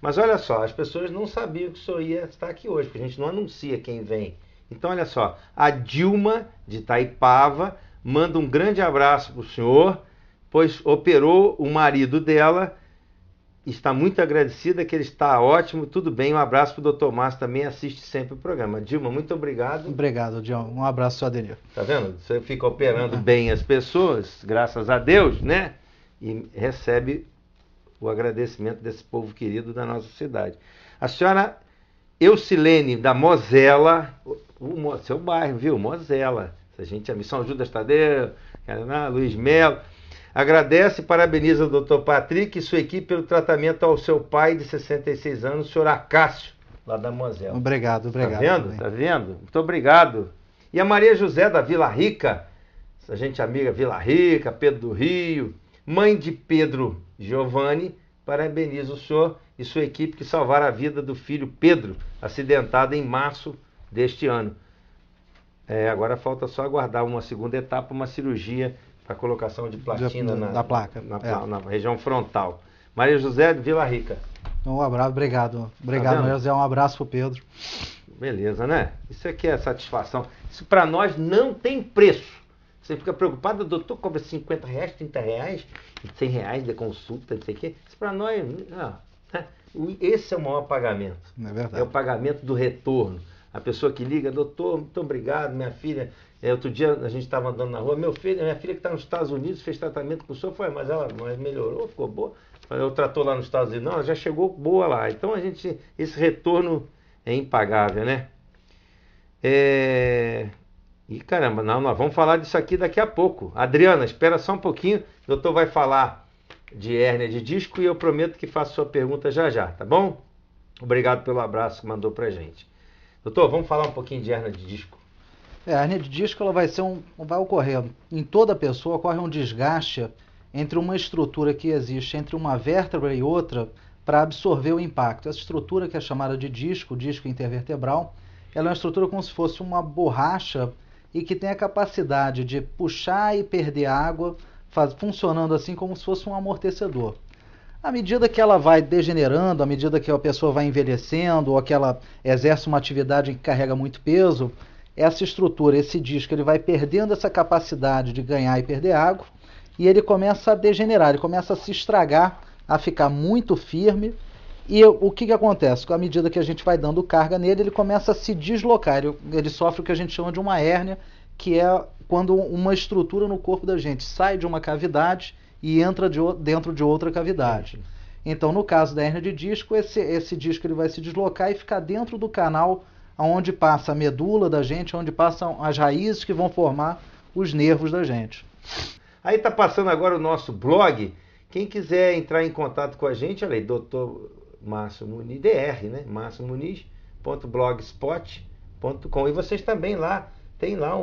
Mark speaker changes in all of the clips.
Speaker 1: Mas olha só, as pessoas não sabiam que o senhor ia estar aqui hoje, porque a gente não anuncia quem vem. Então olha só, a Dilma de Itaipava manda um grande abraço para o senhor, pois operou o marido dela, está muito agradecida que ele está ótimo, tudo bem, um abraço para o doutor Márcio, também assiste sempre o programa. Dilma, muito obrigado.
Speaker 2: Obrigado, John. Um abraço, seu Adenir.
Speaker 1: Tá vendo? Você fica operando bem as pessoas, graças a Deus, né? E recebe o agradecimento desse povo querido da nossa cidade. A senhora Eucilene da Mosela, seu bairro, viu? Mosela. A gente, a Missão Judas Tadeu, Luiz Melo, agradece e parabeniza o Dr. Patrick e sua equipe pelo tratamento ao seu pai de 66 anos, o senhor Acácio, lá da Mosela.
Speaker 2: Obrigado.
Speaker 1: Tá vendo? Tá vendo? Muito obrigado. E a Maria José da Vila Rica, essa gente amiga Vila Rica, Pedro do Rio, mãe de Pedro Giovanni, parabeniza o senhor e sua equipe que salvaram a vida do filho Pedro, acidentado em março deste ano. Agora falta só aguardar uma segunda etapa, uma cirurgia para colocação de platina
Speaker 2: da placa
Speaker 1: na região frontal. Maria José de Vila Rica.
Speaker 2: Um abraço, obrigado. Obrigado, Maria José. Um abraço pro Pedro.
Speaker 1: Beleza, né? Isso aqui é satisfação. Isso para nós não tem preço. Você fica preocupado, o doutor cobra 50 reais, 30 reais, 100 reais de consulta, não sei o quê. Isso para nós, esse é o maior pagamento.
Speaker 2: É verdade.
Speaker 1: É o pagamento do retorno. A pessoa que liga, doutor, muito obrigado, minha filha. Outro dia a gente estava andando na rua, minha filha que está nos Estados Unidos fez tratamento com o senhor, mas ela melhorou, ficou boa. Eu tratou lá nos Estados Unidos, não, ela já chegou boa lá. Então esse retorno é impagável, né? E caramba, nós vamos falar disso aqui daqui a pouco. Adriana, espera só um pouquinho, o doutor vai falar de hérnia de disco e eu prometo que faço sua pergunta já, tá bom? Obrigado pelo abraço que mandou pra gente. Doutor, vamos falar um pouquinho de hérnia de disco.
Speaker 2: A hérnia de disco ela vai ocorrer, em toda pessoa ocorre um desgaste entre uma estrutura que existe entre uma vértebra e outra para absorver o impacto. Essa estrutura que é chamada de disco intervertebral, ela é uma estrutura como se fosse uma borracha e que tem a capacidade de puxar e perder água, funcionando assim como se fosse um amortecedor. À medida que ela vai degenerando, à medida que a pessoa vai envelhecendo ou que ela exerce uma atividade que carrega muito peso, essa estrutura, esse disco, ele vai perdendo essa capacidade de ganhar e perder água e ele começa a degenerar, ele começa a se estragar, a ficar muito firme. E o que acontece? À medida que a gente vai dando carga nele, ele começa a se deslocar, ele sofre o que a gente chama de uma hérnia, que é quando uma estrutura no corpo da gente sai de uma cavidade e entra dentro de outra cavidade. Então, no caso da hérnia de disco, esse disco ele vai se deslocar e ficar dentro do canal onde passa a medula da gente, onde passam as raízes que vão formar os nervos da gente.
Speaker 1: Aí está passando agora o nosso blog. Quem quiser entrar em contato com a gente, olha aí, Dr. Márcio Muniz, DR, né? marciomuniz.blogspot.com. E vocês também lá, tem lá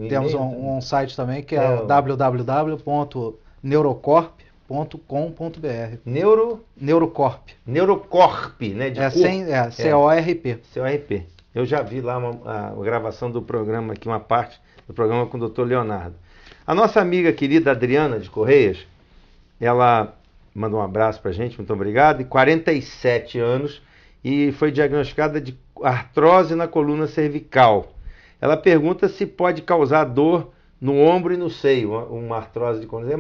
Speaker 2: temos um site também que é www.neurocorp.com.br. Neurocorp.
Speaker 1: Neurocorp, né?
Speaker 2: C-O-R-P.
Speaker 1: C-O-R-P. Eu já vi lá a gravação do programa aqui, uma parte do programa com o Dr. Leonardo. A nossa amiga querida Adriana de Correias, ela mandou um abraço pra gente, muito obrigado, e 47 anos, e foi diagnosticada de artrose na coluna cervical. Ela pergunta se pode causar dor no ombro e no seio, uma artrose de coluna.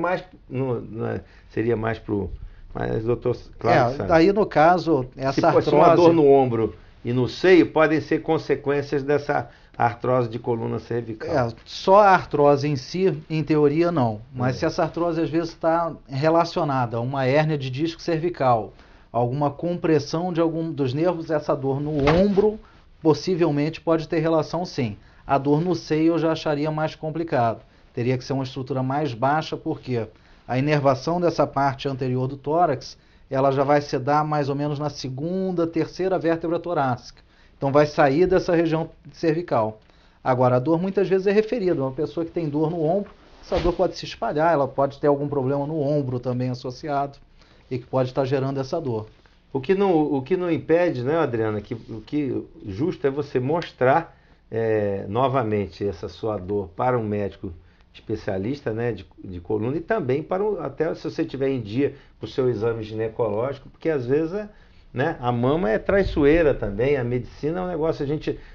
Speaker 1: Seria mais pro... Mas, doutor, claro sabe.
Speaker 2: Daí no caso, essa artrose...
Speaker 1: Se uma dor no ombro e no seio, podem ser consequências dessa artrose de coluna cervical.
Speaker 2: Só a artrose em si, em teoria, não. Mas se essa artrose às vezes está relacionada a uma hérnia de disco cervical, alguma compressão de algum dos nervos, essa dor no ombro possivelmente pode ter relação, sim. A dor no seio eu já acharia mais complicado. Teria que ser uma estrutura mais baixa, porque a inervação dessa parte anterior do tórax, ela já vai se dar mais ou menos na segunda, terceira vértebra torácica. Então vai sair dessa região cervical. Agora, a dor muitas vezes é referida. Uma pessoa que tem dor no ombro, essa dor pode se espalhar, ela pode ter algum problema no ombro também associado e que pode estar gerando essa dor.
Speaker 1: O que não impede, né, Adriana, que o que justo é você mostrar novamente essa sua dor para um médico especialista, né, de coluna, e também até se você tiver em dia para o seu exame ginecológico, porque às vezes né, a mama é traiçoeira também, a medicina é um negócio,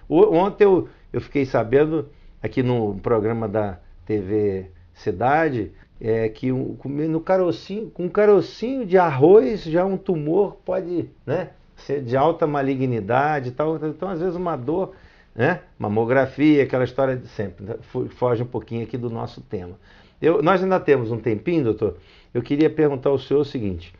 Speaker 1: ontem eu fiquei sabendo, aqui no programa da TV Cidade, que no carocinho, com um carocinho de arroz, já um tumor pode, né, ser de alta malignidade e tal, então às vezes uma dor, né, mamografia, aquela história de sempre, foge um pouquinho aqui do nosso tema. Nós ainda temos um tempinho, doutor, eu queria perguntar ao senhor o seguinte,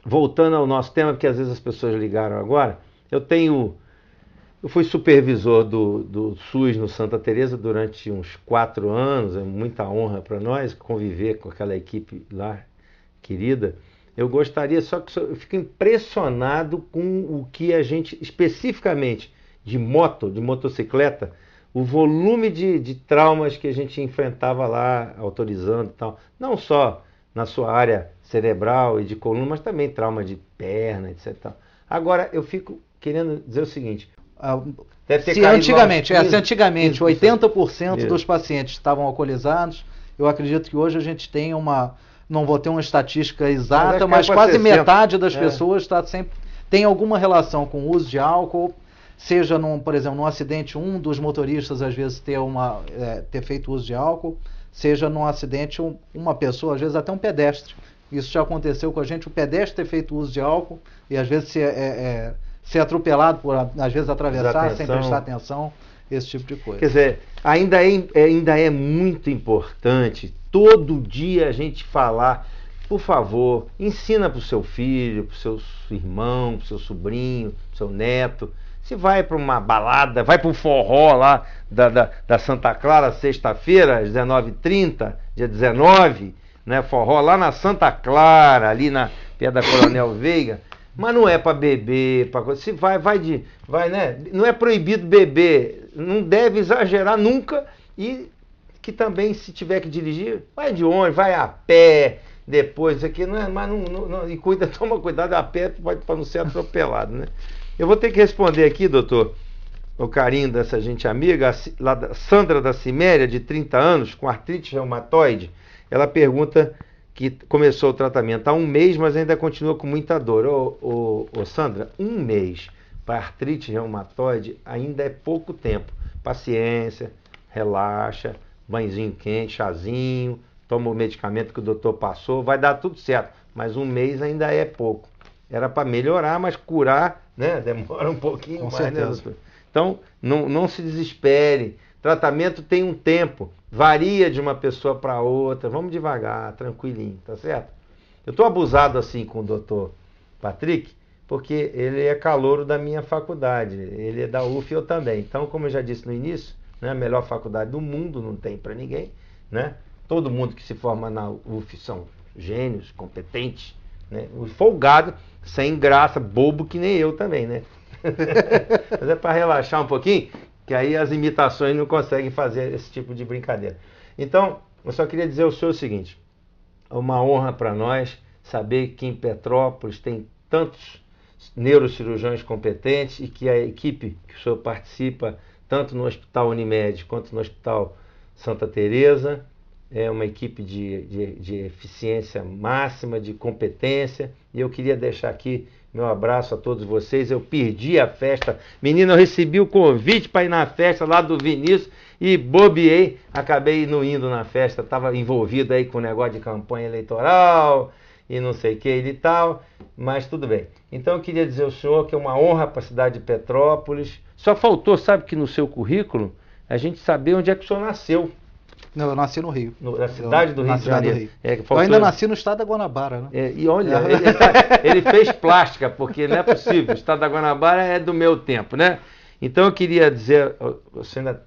Speaker 1: voltando ao nosso tema, porque às vezes as pessoas ligaram agora, eu fui supervisor do SUS no Santa Teresa durante uns 4 anos, é muita honra para nós conviver com aquela equipe lá querida. Eu gostaria, só que eu fico impressionado com o que a gente, especificamente de motocicleta, o volume de traumas que a gente enfrentava lá, autorizando e tal, não só na sua área cerebral e de coluna, mas também trauma de perna, etc. Agora, eu fico querendo dizer o seguinte,
Speaker 2: se antigamente 80% dos pacientes estavam alcoolizados, eu acredito que hoje a gente tem não vou ter uma estatística exata, mas quase 60%. Metade das pessoas tem alguma relação com o uso de álcool, seja, por exemplo, num acidente, um dos motoristas às vezes ter feito uso de álcool, seja num acidente uma pessoa, às vezes até um pedestre. Isso já aconteceu com a gente, o pedestre ter feito uso de álcool e às vezes ser atropelado por, às vezes, atravessar sem prestar atenção, esse tipo de coisa.
Speaker 1: Quer dizer, ainda é muito importante todo dia a gente falar, por favor, ensina para o seu filho, para o seu irmão, para o seu sobrinho, para o seu neto. Se vai para uma balada, vai para um forró lá da Santa Clara, sexta-feira, às 19h30, dia 19, né, forró lá na Santa Clara, ali na pé da Coronel Veiga, mas não é para beber, se vai, né? Não é proibido beber, não deve exagerar nunca, e que também, se tiver que dirigir, vai de ônibus, vai a pé, depois, isso aqui não é, mas e toma cuidado a pé para não ser atropelado, né? Eu vou ter que responder aqui, doutor, o carinho dessa gente amiga, lá da Sandra da Ciméria, de 30 anos, com artrite reumatoide. Ela pergunta que começou o tratamento há 1 mês, mas ainda continua com muita dor. Sandra, 1 mês para artrite reumatoide ainda é pouco tempo. Paciência, relaxa, banhozinho quente, chazinho, toma o medicamento que o doutor passou, vai dar tudo certo, mas 1 mês ainda é pouco. Era para melhorar, mas curar, né, demora um pouquinho
Speaker 2: com
Speaker 1: mais,
Speaker 2: certeza.
Speaker 1: né, doutor? Então, não se desespere. Tratamento tem um tempo, varia de uma pessoa para outra. Vamos devagar, tranquilinho, tá certo? Eu estou abusado assim com o doutor Patrick, porque ele é calouro da minha faculdade. Ele é da UF e eu também. Então, como eu já disse no início, né, a melhor faculdade do mundo, não tem para ninguém, né? Todo mundo que se forma na UF são gênios, competentes, né? O folgado, sem graça, bobo que nem eu também, né? Mas é para relaxar um pouquinho, que aí as imitações não conseguem fazer esse tipo de brincadeira. Então, eu só queria dizer ao senhor o seguinte, é uma honra para nós saber que em Petrópolis tem tantos neurocirurgiões competentes e que a equipe que o senhor participa, tanto no Hospital Unimed quanto no Hospital Santa Teresa, é uma equipe de eficiência máxima, de competência, e eu queria deixar aqui meu abraço a todos vocês. Eu perdi a festa, menina, eu recebi o convite para ir na festa lá do Vinícius e bobeei, acabei não indo na festa, estava envolvido aí com o negócio de campanha eleitoral e não sei o que e tal, mas tudo bem. Então eu queria dizer ao senhor que é uma honra para a cidade de Petrópolis. Só faltou, sabe, que no seu currículo a gente saber onde é que o senhor nasceu.
Speaker 2: Não, eu nasci no Rio.
Speaker 1: Na cidade do Rio de Janeiro.
Speaker 2: Eu ainda nasci no estado da Guanabara, né?
Speaker 1: E olha, ele fez plástica, porque não é possível. O estado da Guanabara é do meu tempo, né? Então eu queria dizer,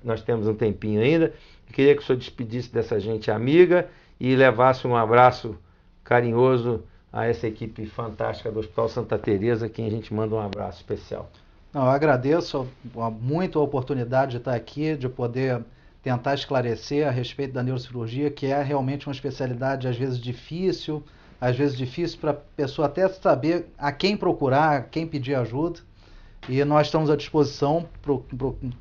Speaker 1: nós temos um tempinho ainda, eu queria que o senhor despedisse dessa gente amiga e levasse um abraço carinhoso a essa equipe fantástica do Hospital Santa Teresa, a quem a gente manda um abraço especial.
Speaker 2: Não, eu agradeço muito a oportunidade de estar aqui, de poder tentar esclarecer a respeito da neurocirurgia, que é realmente uma especialidade às vezes difícil para a pessoa até saber a quem procurar, a quem pedir ajuda. E nós estamos à disposição,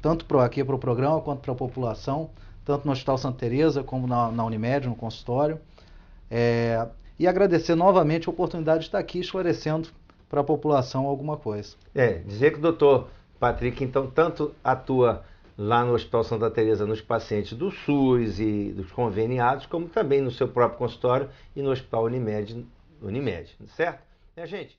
Speaker 2: tanto aqui para o programa quanto para a população, tanto no Hospital Santa Teresa como na Unimed, no consultório. E agradecer novamente a oportunidade de estar aqui esclarecendo para a população alguma coisa.
Speaker 1: Dizer que o doutor Patrick, então, tanto atua lá no Hospital Santa Teresa nos pacientes do SUS e dos conveniados, como também no seu próprio consultório e no Hospital Unimed, certo? Gente?